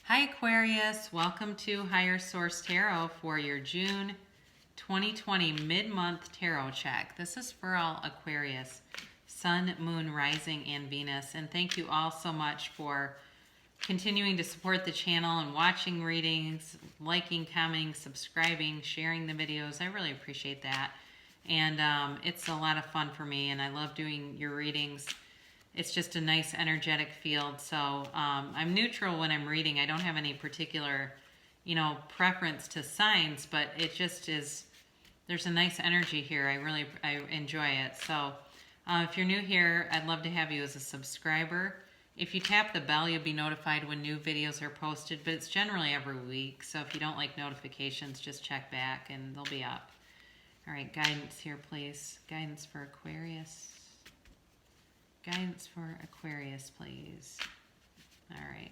Hi Aquarius, welcome to Higher Source Tarot for your June 2020 mid-month tarot check. This is for all Aquarius, Sun, Moon, Rising, and Venus. And thank you all so much for continuing to support the channel and watching readings, liking, commenting, subscribing, sharing the videos. I really appreciate that. And it's a lot of fun for me, and I love doing your readings. It's just a nice energetic field. So I'm neutral when I'm reading. I don't have any particular, preference to signs, but it just is, there's a nice energy here. I enjoy it. So if you're new here, I'd love to have you as a subscriber. If you tap the bell, you'll be notified when new videos are posted, but it's generally every week. So if you don't like notifications, just check back and they'll be up. All right, guidance here, please. Guidance for Aquarius. Guidance for Aquarius, please. All right.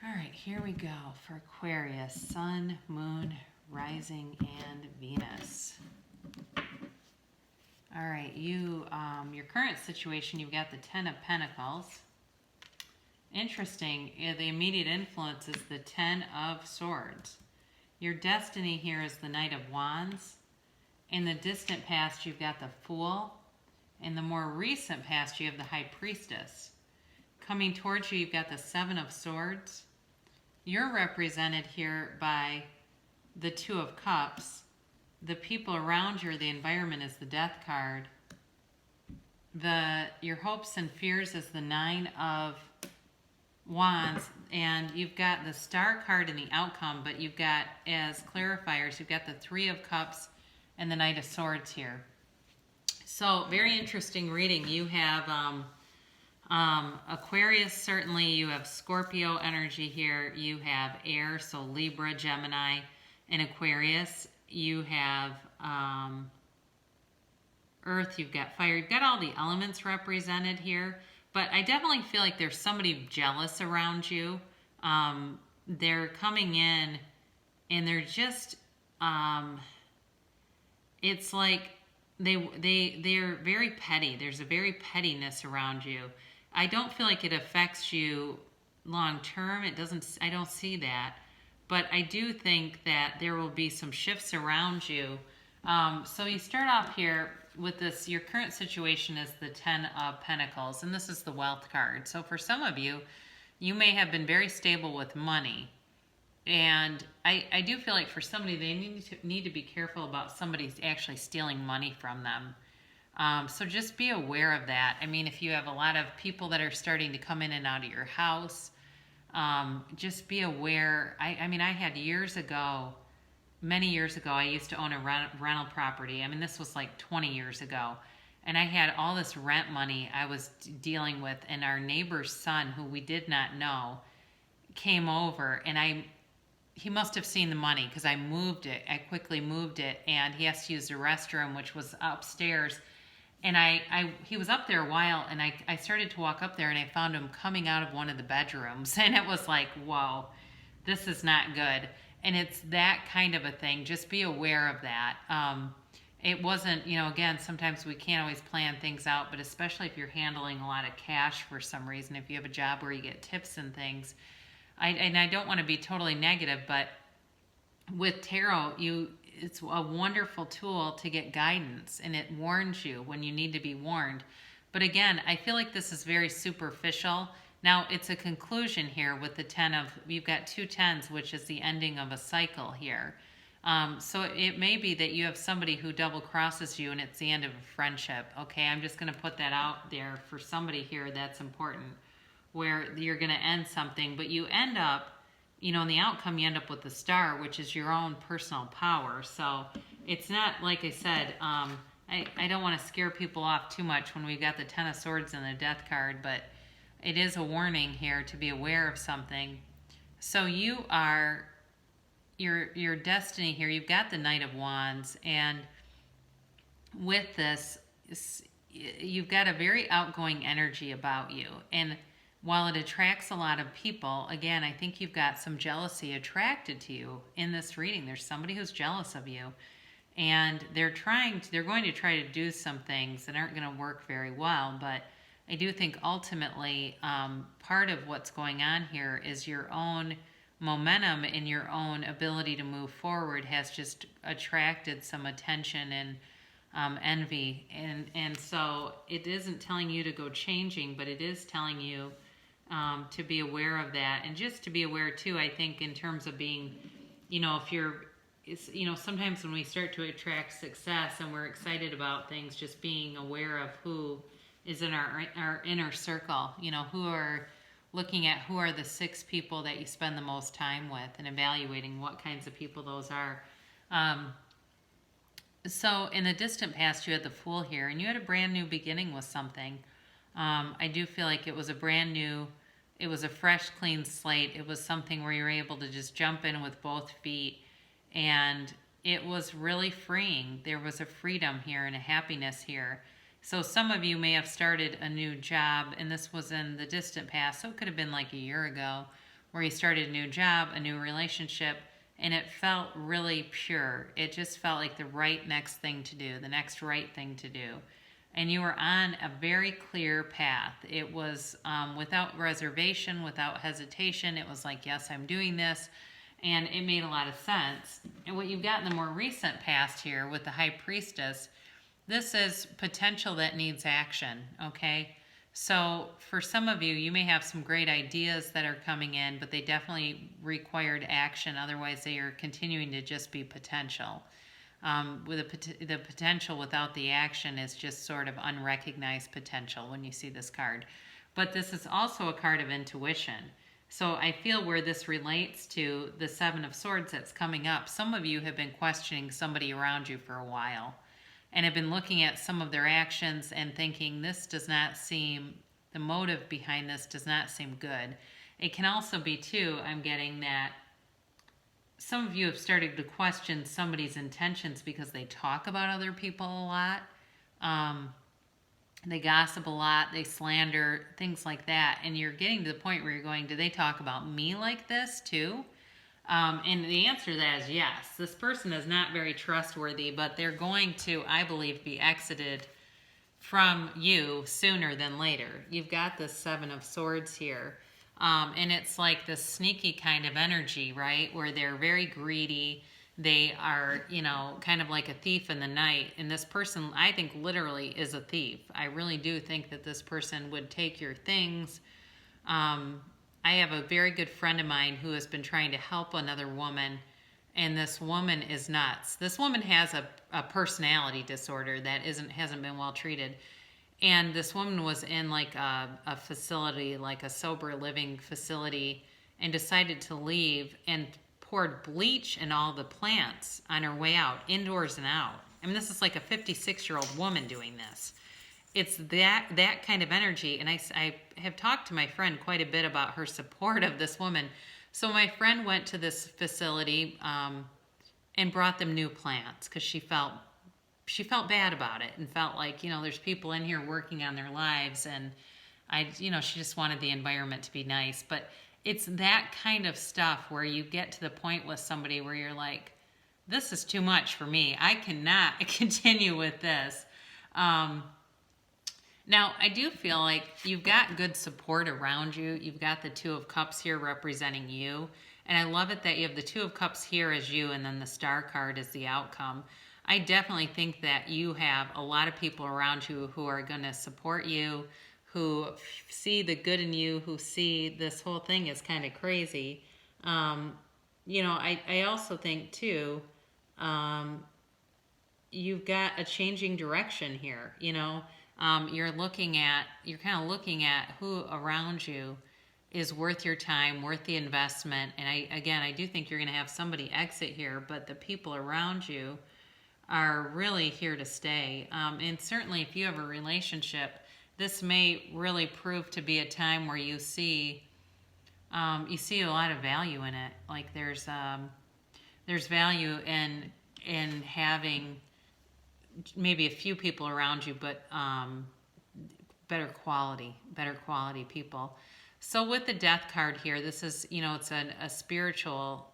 All right, here we go for Aquarius. Sun, Moon, Rising, and Venus. All right, your current situation, you've got the Ten of Pentacles. Interesting, the immediate influence is the Ten of Swords. Your destiny here is the Knight of Wands. In the distant past, you've got the Fool. In the more recent past, you have the High Priestess. Coming towards you, you've got the Seven of Swords. You're represented here by the Two of Cups. The people around you, or the environment, is the Death card. Your hopes and fears is the Nine of Wands. And you've got the Star card in the outcome, but you've got, as clarifiers, you've got the Three of Cups and the Knight of Swords here. So very interesting reading. You have Aquarius, certainly. You have Scorpio energy here. You have air, so Libra, Gemini, and Aquarius. You have earth, you've got fire. You've got all the elements represented here. But I definitely feel like there's somebody jealous around you. They're coming in and they're just... it's like they're very petty. There's a very pettiness around you. I don't feel like it affects you long term. I don't see that. But I do think that there will be some shifts around you. So you start off here with this, your current situation is the Ten of Pentacles, and this is the Wealth card. So for some of you, you may have been very stable with money. And I do feel like for somebody, they need to be careful about somebody actually stealing money from them. So just be aware of that. I mean, if you have a lot of people that are starting to come in and out of your house, just be aware. I mean, I had many years ago, I used to own a rental property. I mean, this was like 20 years ago. And I had all this rent money I was dealing with, and our neighbor's son, who we did not know, came over, and he must have seen the money because I moved it. I quickly moved it, and he has to use the restroom, which was upstairs. And he was up there a while, and I started to walk up there, and I found him coming out of one of the bedrooms. And it was like, whoa, this is not good. And it's that kind of a thing. Just be aware of that. It wasn't, again, sometimes we can't always plan things out, but especially if you're handling a lot of cash for some reason, if you have a job where you get tips and things. And I don't want to be totally negative, but with tarot, it's a wonderful tool to get guidance, and it warns you when you need to be warned. But again, I feel like this is very superficial. Now, it's a conclusion here with the you've got two tens, which is the ending of a cycle here. So it may be that you have somebody who double crosses you and it's the end of a friendship. Okay, I'm just going to put that out there for somebody here that's important, where you're going to end something, but you end up, in the outcome, you end up with the Star, which is your own personal power. So it's not, like I said, I don't want to scare people off too much when we've got the Ten of Swords and the Death card, but it is a warning here to be aware of something. So you are, your destiny here, you've got the Knight of Wands, and with this, you've got a very outgoing energy about you. And while it attracts a lot of people, again, I think you've got some jealousy attracted to you in this reading. There's somebody who's jealous of you, and they're going to try to do some things that aren't going to work very well. But I do think ultimately part of what's going on here is your own momentum and your own ability to move forward has just attracted some attention and envy, and so it isn't telling you to go changing, but it is telling you to be aware of that, and just to be aware too. I think in terms of being, if you're, sometimes when we start to attract success and we're excited about things, just being aware of who is in our inner circle. Who are looking at who are the 6 people that you spend the most time with, and evaluating what kinds of people those are. So in the distant past, you had the Fool here, and you had a brand new beginning with something. I do feel like it was it was a fresh, clean slate. It was something where you were able to just jump in with both feet, and it was really freeing. There was a freedom here and a happiness here. So some of you may have started a new job, and this was in the distant past, so it could have been like a year ago, where you started a new job, a new relationship, and it felt really pure. It just felt like the right next thing to do, the next right thing to do. And you were on a very clear path. It was without reservation, without hesitation. It was like, yes, I'm doing this. And it made a lot of sense. And what you've got in the more recent past here with the High Priestess, this is potential that needs action, okay? So for some of you, you may have some great ideas that are coming in, but they definitely required action. Otherwise, they are continuing to just be potential. With the potential without the action is just sort of unrecognized potential when you see this card. But this is also a card of intuition. So I feel where this relates to the 7 of Swords that's coming up, some of you have been questioning somebody around you for a while, and have been looking at some of their actions and thinking, the motive behind this does not seem good. It can also be too, I'm getting that some of you have started to question somebody's intentions because they talk about other people a lot. They gossip a lot, they slander, things like that. And you're getting to the point where you're going, do they talk about me like this too? And the answer to that is yes. This person is not very trustworthy, but they're going to, I believe, be exited from you sooner than later. You've got the 7 of Swords here. And it's like this sneaky kind of energy, right? Where they're very greedy. They are, kind of like a thief in the night. And this person, I think, literally is a thief. I really do think that this person would take your things. I have a very good friend of mine who has been trying to help another woman, and this woman is nuts. This woman has a personality disorder that hasn't been well treated. And this woman was in like a facility, like a sober living facility, and decided to leave and poured bleach in all the plants on her way out, indoors and out. I mean, this is like a 56-year-old woman doing this. It's that kind of energy. And I have talked to my friend quite a bit about her support of this woman. So my friend went to this facility and brought them new plants because she felt bad about it and felt like, there's people in here working on their lives, and she just wanted the environment to be nice. But it's that kind of stuff where you get to the point with somebody where you're like, this is too much for me. I cannot continue with this. Now, I do feel like you've got good support around you. You've got the 2 of Cups here representing you. And I love it that you have the 2 of Cups here as you, and then the Star card is the outcome. I definitely think that you have a lot of people around you who are going to support you, who see the good in you, who see this whole thing is kind of crazy. I also think too, you've got a changing direction here. You're kind of looking at who around you is worth your time, worth the investment. And I do think you're going to have somebody exit here, but the people around you are really here to stay. And certainly if you have a relationship, this may really prove to be a time where you see a lot of value in it. Like there's value in having maybe a few people around you, but better quality people. So with the Death card here, this is, it's a spiritual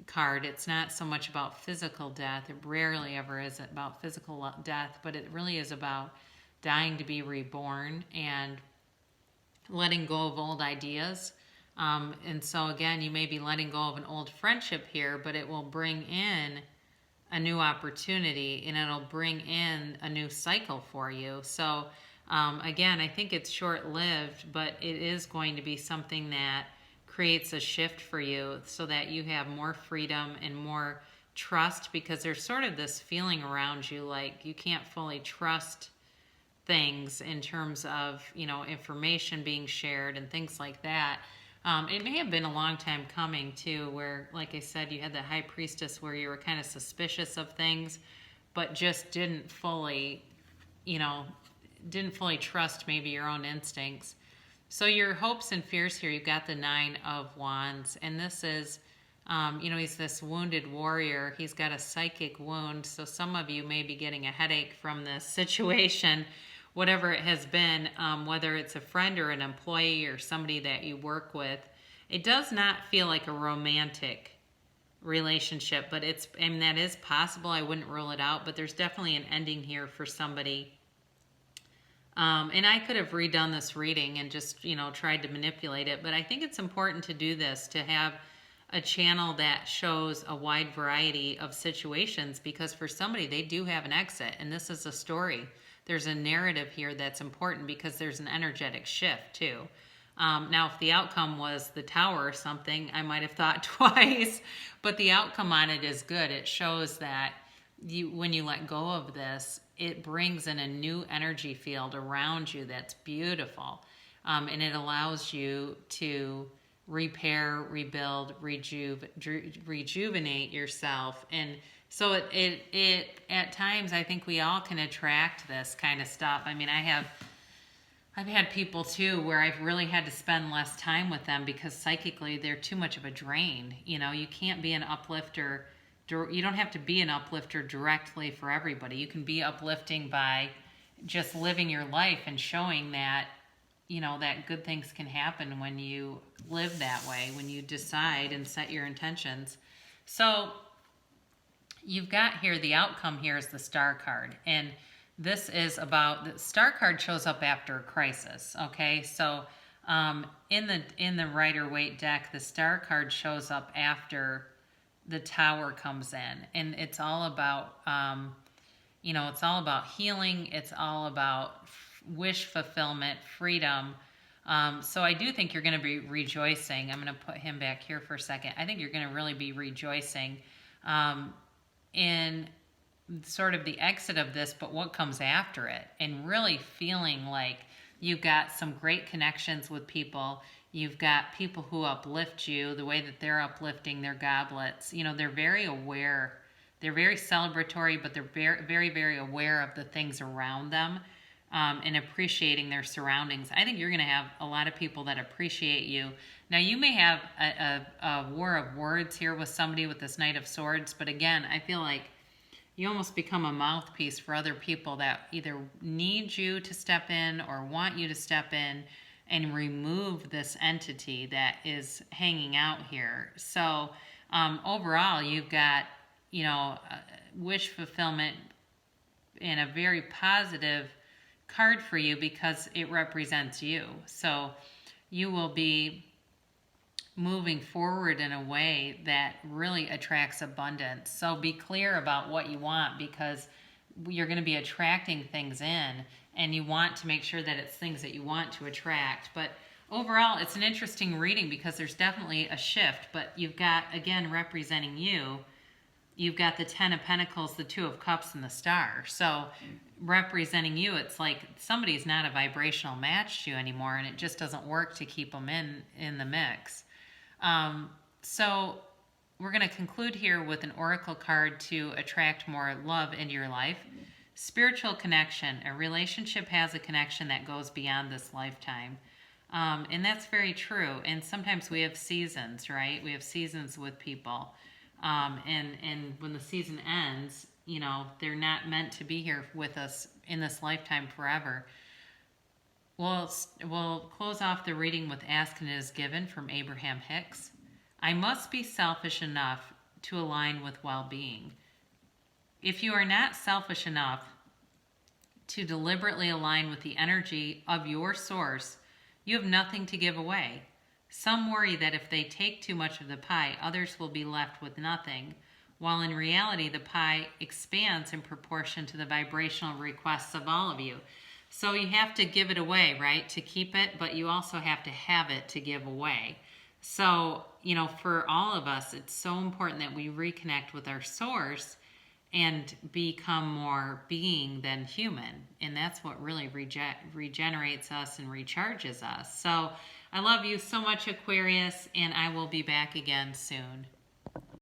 card. It's not so much about physical death. It rarely ever is about physical death, but it really is about dying to be reborn and letting go of old ideas. And so, again, you may be letting go of an old friendship here, but it will bring in a new opportunity and it'll bring in a new cycle for you. So, again, I think it's short lived, but it is going to be something that creates a shift for you so that you have more freedom and more trust, because there's sort of this feeling around you like you can't fully trust things in terms of, information being shared and things like that. It may have been a long time coming too, where, like I said, you had the high priestess where you were kind of suspicious of things, but just didn't fully trust maybe your own instincts. So your hopes and fears here, you've got the 9 of Wands, and this is, he's this wounded warrior. He's got a psychic wound, so some of you may be getting a headache from this situation, whatever it has been, whether it's a friend or an employee or somebody that you work with. It does not feel like a romantic relationship, but that is possible. I wouldn't rule it out, but there's definitely an ending here for somebody. And I could have redone this reading and just, tried to manipulate it, but I think it's important to do this, to have a channel that shows a wide variety of situations, because for somebody, they do have an exit, and this is a story. There's a narrative here that's important because there's an energetic shift too. Now, if the outcome was the Tower or something, I might have thought twice, but the outcome on it is good. It shows that when you let go of this, it brings in a new energy field around you that's beautiful. And it allows you to repair, rebuild, rejuvenate yourself. And so it at times, I think we all can attract this kind of stuff. I mean, I've had people too where I've really had to spend less time with them because psychically they're too much of a drain. You can't be an uplifter. You don't have to be an uplifter directly for everybody. You can be uplifting by just living your life and showing that, that good things can happen when you live that way, when you decide and set your intentions. So you've got here, the outcome here is the Star card. And this is about, the Star card shows up after a crisis, okay? So in the Rider-Waite deck, the Star card shows up after the Tower comes in. And it's all about, it's all about healing. It's all about wish fulfillment, freedom. So I do think you're going to be rejoicing. I'm going to put him back here for a second. I think you're going to really be rejoicing in sort of the exit of this, but what comes after it, and really feeling like you've got some great connections with people. You've got people who uplift you the way that they're uplifting their goblets. They're very aware. They're very celebratory, but they're very, very, very aware of the things around them and appreciating their surroundings. I think you're going to have a lot of people that appreciate you. Now, you may have a war of words here with somebody with this Knight of Swords, but again, I feel like you almost become a mouthpiece for other people that either need you to step in or want you to step in and remove this entity that is hanging out here. So overall, you've got, wish fulfillment in a very positive card for you because it represents you. So you will be moving forward in a way that really attracts abundance. So be clear about what you want, because you're going to be attracting things in, and you want to make sure that it's things that you want to attract. But overall, it's an interesting reading because there's definitely a shift, but you've got, again, representing you, you've got the 10 of Pentacles, the 2 of Cups, and the Star. So representing you, it's like somebody's not a vibrational match to you anymore, and it just doesn't work to keep them in the mix. So we're going to conclude here with an oracle card to attract more love into your life. Spiritual connection. A relationship has a connection that goes beyond this lifetime. And that's very true. And sometimes we have seasons, right? We have seasons with people. And when the season ends, they're not meant to be here with us in this lifetime forever. We'll close off the reading with Ask and It Is Given from Abraham Hicks. I must be selfish enough to align with well-being. If you are not selfish enough to deliberately align with the energy of your source, you have nothing to give away. Some worry that if they take too much of the pie, others will be left with nothing, while in reality, the pie expands in proportion to the vibrational requests of all of you. So you have to give it away, right, to keep it, but you also have to have it to give away. So, for all of us, it's so important that we reconnect with our source and become more being than human. And that's what really regenerates us and recharges us. So I love you so much, Aquarius, and I will be back again soon.